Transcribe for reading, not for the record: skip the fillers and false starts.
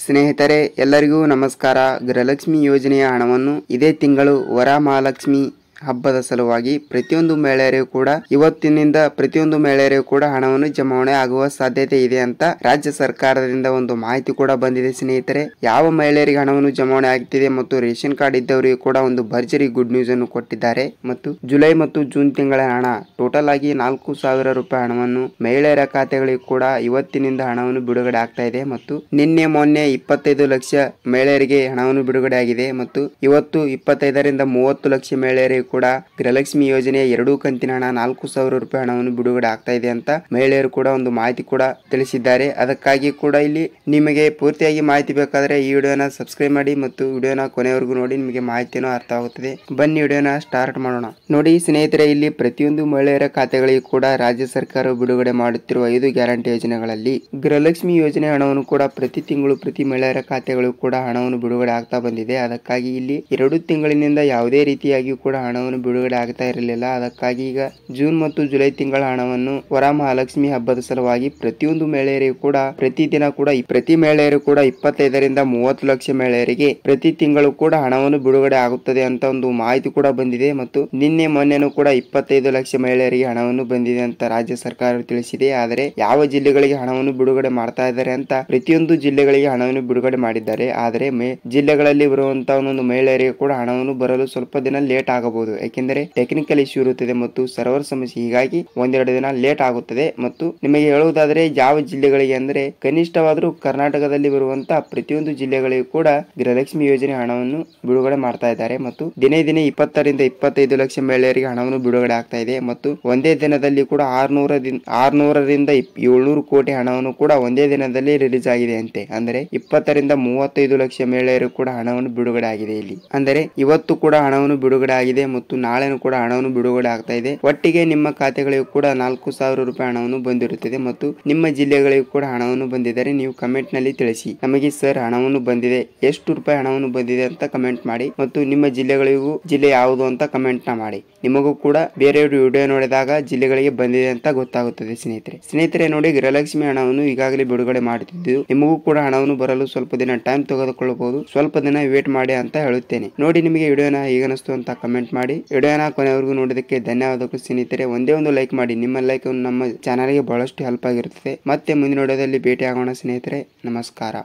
ಸ್ನೇಹಿತರೆ ಎಲ್ಲರಿಗೂ ನಮಸ್ಕಾರ. ಗೃಹಲಕ್ಷ್ಮಿ ಯೋಜನೆಯ ಹಣವನ್ನು ಇದೇ ತಿಂಗಳು ವರಮಹಾಲಕ್ಷ್ಮಿ ಹಬ್ಬದ ಸಲುವಾಗಿ ಪ್ರತಿಯೊಂದು ಮಹಿಳೆಯರಿಗೂ ಕೂಡ ಇವತ್ತಿನಿಂದ ಪ್ರತಿಯೊಂದು ಮಹಿಳೆಯರಿಗೂ ಕೂಡ ಹಣವನ್ನು ಜಮಾವಣೆ ಆಗುವ ಸಾಧ್ಯತೆ ಇದೆ ಅಂತ ರಾಜ್ಯ ಸರ್ಕಾರದಿಂದ ಒಂದು ಮಾಹಿತಿ ಕೂಡ ಬಂದಿದೆ ಸ್ನೇಹಿತರೆ. ಯಾವ ಮಹಿಳೆಯರಿಗೆ ಹಣವನ್ನು ಜಮಾವಣೆ ಆಗ್ತಿದೆ ಮತ್ತು ರೇಷನ್ ಕಾರ್ಡ್ ಇದ್ದವರಿಗೆ ಕೂಡ ಒಂದು ಭರ್ಜರಿ ಗುಡ್ ನ್ಯೂಸ್ ಅನ್ನು ಕೊಟ್ಟಿದ್ದಾರೆ. ಮತ್ತು ಜುಲೈ ಮತ್ತು ಜೂನ್ ತಿಂಗಳ ಹಣ ಟೋಟಲ್ ಆಗಿ 4,000 ರೂಪಾಯಿ ಹಣವನ್ನು ಮಹಿಳೆಯರ ಖಾತೆಗಳಿಗೆ ಕೂಡ ಇವತ್ತಿನಿಂದ ಹಣವನ್ನು ಬಿಡುಗಡೆ ಆಗ್ತಾ ಇದೆ. ಮತ್ತು ನಿನ್ನೆ ಮೊನ್ನೆ 25 ಲಕ್ಷ ಮಹಿಳೆಯರಿಗೆ ಹಣವನ್ನು ಬಿಡುಗಡೆ ಆಗಿದೆ ಮತ್ತು ಇವತ್ತು 25ರಿಂದ 30 ಲಕ್ಷ ಮಹಿಳೆಯರಿಗೆ ಕೂಡ ಗೃಹಲಕ್ಷ್ಮಿ ಯೋಜನೆಯ 2 ಕಂತಿನ ಹಣ 4,000 ರೂಪಾಯಿ ಹಣವನ್ನು ಬಿಡುಗಡೆ ಆಗ್ತಾ ಇದೆ ಅಂತ ಮಹಿಳೆಯರು ಕೂಡ ಒಂದು ಮಾಹಿತಿ ಕೂಡ ತಿಳಿಸಿದ್ದಾರೆ. ಅದಕ್ಕಾಗಿ ಕೂಡ ಇಲ್ಲಿ ನಿಮಗೆ ಪೂರ್ತಿಯಾಗಿ ಮಾಹಿತಿ ಬೇಕಾದ್ರೆ ಈ ವಿಡಿಯೋನ ಸಬ್ಸ್ಕ್ರೈಬ್ ಮಾಡಿ ಮತ್ತು ವಿಡಿಯೋನ ಕೊನೆವರೆಗೂ ನೋಡಿ, ನಿಮಗೆ ಮಾಹಿತಿನೂ ಅರ್ಥವಾಗುತ್ತದೆ. ಬನ್ನಿ ವಿಡಿಯೋನ ಸ್ಟಾರ್ಟ್ ಮಾಡೋಣ. ನೋಡಿ ಸ್ನೇಹಿತರೆ, ಇಲ್ಲಿ ಪ್ರತಿಯೊಂದು ಮಹಿಳೆಯರ ಖಾತೆಗಳಿಗೆ ಕೂಡ ರಾಜ್ಯ ಸರ್ಕಾರ ಬಿಡುಗಡೆ ಮಾಡುತ್ತಿರುವ 5 ಗ್ಯಾರಂಟಿ ಯೋಜನೆಗಳಲ್ಲಿ ಗೃಹಲಕ್ಷ್ಮಿ ಯೋಜನೆ ಹಣವನ್ನು ಕೂಡ ಪ್ರತಿ ತಿಂಗಳು ಪ್ರತಿ ಮಹಿಳೆಯರ ಖಾತೆಗಳು ಕೂಡ ಹಣವನ್ನು ಬಿಡುಗಡೆ ಆಗ್ತಾ ಬಂದಿದೆ. ಅದಕ್ಕಾಗಿ ಇಲ್ಲಿ 2 ತಿಂಗಳಿನಿಂದ ಯಾವುದೇ ರೀತಿಯಾಗಿ ಕೂಡ ಹಣವನ್ನು ಬಿಡುಗಡೆ ಆಗ್ತಾ ಇರಲಿಲ್ಲ. ಅದಕ್ಕಾಗಿ ಈಗ ಜೂನ್ ಮತ್ತು ಜುಲೈ ತಿಂಗಳ ಹಣವನ್ನು ವರಮಹಾಲಕ್ಷ್ಮಿ ಹಬ್ಬದ ಸಲುವಾಗಿ ಪ್ರತಿಯೊಂದು ಮಹಿಳೆಯರಿಗೂ ಕೂಡ ಪ್ರತಿದಿನ ಕೂಡ ಪ್ರತಿ ಮಹಿಳೆಯರು ಕೂಡ 25ರಿಂದ 30 ಲಕ್ಷ ಮಹಿಳೆಯರಿಗೆ ಪ್ರತಿ ತಿಂಗಳು ಕೂಡ ಹಣವನ್ನು ಬಿಡುಗಡೆ ಆಗುತ್ತದೆ ಅಂತ ಒಂದು ಮಾಹಿತಿ ಕೂಡ ಬಂದಿದೆ. ಮತ್ತು ನಿನ್ನೆ ಮೊನ್ನೆನೂ ಕೂಡ 25 ಲಕ್ಷ ಮಹಿಳೆಯರಿಗೆ ಹಣವನ್ನು ಬಂದಿದೆ ಅಂತ ರಾಜ್ಯ ಸರ್ಕಾರ ತಿಳಿಸಿದೆ. ಆದರೆ ಯಾವ ಜಿಲ್ಲೆಗಳಿಗೆ ಹಣವನ್ನು ಬಿಡುಗಡೆ ಮಾಡ್ತಾ ಇದ್ದಾರೆ ಅಂತ ಪ್ರತಿಯೊಂದು ಜಿಲ್ಲೆಗಳಿಗೆ ಹಣವನ್ನು ಬಿಡುಗಡೆ ಮಾಡಿದ್ದಾರೆ. ಆದರೆ ಜಿಲ್ಲೆಗಳಲ್ಲಿ ಬರುವಂತಹ ಒಂದೊಂದು ಮಹಿಳೆಯರಿಗೆ ಕೂಡ ಹಣವನ್ನು ಬರಲು ಸ್ವಲ್ಪ ದಿನ ಲೇಟ್ ಆಗಬಹುದು. ಯಾಕೆಂದರೆ ಟೆಕ್ನಿಕಲ್ ಇಶ್ಯೂ ಇರುತ್ತದೆ ಮತ್ತು ಸರ್ವರ್ ಸಮಸ್ಯೆ, ಹೀಗಾಗಿ ಒಂದೆರಡು ದಿನ ಲೇಟ್ ಆಗುತ್ತದೆ. ಮತ್ತು ನಿಮಗೆ ಹೇಳುವುದಾದರೆ ಯಾವ ಜಿಲ್ಲೆಗಳಿಗೆ ಅಂದರೆ ಕನಿಷ್ಠವಾದರೂ ಕರ್ನಾಟಕದಲ್ಲಿ ಬರುವಂತಹ ಪ್ರತಿಯೊಂದು ಜಿಲ್ಲೆಗಳಿಗೂ ಕೂಡ ಗೃಹಲಕ್ಷ್ಮಿ ಯೋಜನೆ ಹಣವನ್ನು ಬಿಡುಗಡೆ ಮಾಡ್ತಾ ಇದ್ದಾರೆ. ಮತ್ತು ದಿನೇ ದಿನೇ 20ರಿಂದ 25 ಲಕ್ಷ ಮಹಿಳೆಯರಿಗೆ ಹಣವನ್ನು ಬಿಡುಗಡೆ ಆಗ್ತಾ ಇದೆ. ಮತ್ತು ಒಂದೇ ದಿನದಲ್ಲಿ ಕೂಡ 600ರಿಂದ 700 ಕೋಟಿ ಹಣವನ್ನು ಕೂಡ ಒಂದೇ ದಿನದಲ್ಲಿ ರಿಲೀಸ್ ಆಗಿದೆ ಅಂತೆ. ಅಂದರೆ 20ರಿಂದ 35 ಲಕ್ಷ ಮಹಿಳೆಯರು ಕೂಡ ಹಣವನ್ನು ಬಿಡುಗಡೆ ಆಗಿದೆ. ಇಲ್ಲಿ ಅಂದರೆ ಇವತ್ತು ಕೂಡ ಹಣವನ್ನು ಬಿಡುಗಡೆ ಆಗಿದೆ ಮತ್ತು ನಾಳೆನೂ ಕೂಡ ಹಣವನ್ನು ಬಿಡುಗಡೆ ಆಗ್ತಾ ಇದೆ. ಒಟ್ಟಿಗೆ ನಿಮ್ಮ ಖಾತೆಗಳಿಗೂ ಕೂಡ 4,000 ರೂಪಾಯಿ ಹಣವನ್ನು ಬಂದಿರುತ್ತದೆ. ಮತ್ತು ನಿಮ್ಮ ಜಿಲ್ಲೆಗಳಿಗೂ ಕೂಡ ಹಣವನ್ನು ಬಂದಿದ್ದರೆ ನೀವು ಕಮೆಂಟ್ ನಲ್ಲಿ ತಿಳಿಸಿ. ನಮಗೆ ಸರ್ ಹಣವನ್ನು ಬಂದಿದೆ, ಎಷ್ಟು ರೂಪಾಯಿ ಹಣವನ್ನು ಬಂದಿದೆ ಅಂತ ಕಮೆಂಟ್ ಮಾಡಿ. ಮತ್ತು ನಿಮ್ಮ ಜಿಲ್ಲೆ ಯಾವುದು ಅಂತ ಕಮೆಂಟ್ ನ ಮಾಡಿ. ನಿಮಗೂ ಕೂಡ ಬೇರೆಯವರು ವಿಡಿಯೋ ನೋಡಿದಾಗ ಜಿಲ್ಲೆಗಳಿಗೆ ಬಂದಿದೆ ಅಂತ ಗೊತ್ತಾಗುತ್ತದೆ. ಸ್ನೇಹಿತರೆ ನೋಡಿ, ಗೃಹಲಕ್ಷ್ಮಿ ಹಣವನ್ನು ಈಗಾಗಲೇ ಬಿಡುಗಡೆ ಮಾಡುತ್ತಿದ್ದು ನಿಮಗೂ ಕೂಡ ಹಣವನ್ನು ಬರಲು ಸ್ವಲ್ಪ ದಿನ ಟೈಮ್ ತೆಗೆದುಕೊಳ್ಳಬಹುದು. ಸ್ವಲ್ಪ ದಿನ ವೇಟ್ ಮಾಡಿ ಅಂತ ಹೇಳುತ್ತೇನೆ. ನೋಡಿ, ನಿಮಗೆ ವಿಡಿಯೋನ ಹೇಗನಿಸ್ತು ಅಂತ ಕಮೆಂಟ್ ಮಾಡಿ. ವಿಡಿಯೋನ ಕೊನೆವರೆಗೂ ನೋಡಿದಕ್ಕೆ ಧನ್ಯವಾದಗಳು ಸ್ನೇಹಿತರೆ. ಒಂದೇ ಒಂದು ಲೈಕ್ ಮಾಡಿ. ನಿಮ್ಮ ಲೈಕ್ ನಮ್ಮ ಚಾನಲ್ಗೆ ಬಹಳಷ್ಟು ಹೆಲ್ಪ್ ಆಗಿರುತ್ತದೆ. ಮತ್ತೆ ಮುಂದಿನ ವಿಡಿಯೋದಲ್ಲಿ ಭೇಟಿ ಆಗೋಣ ಸ್ನೇಹಿತರೆ. ನಮಸ್ಕಾರ.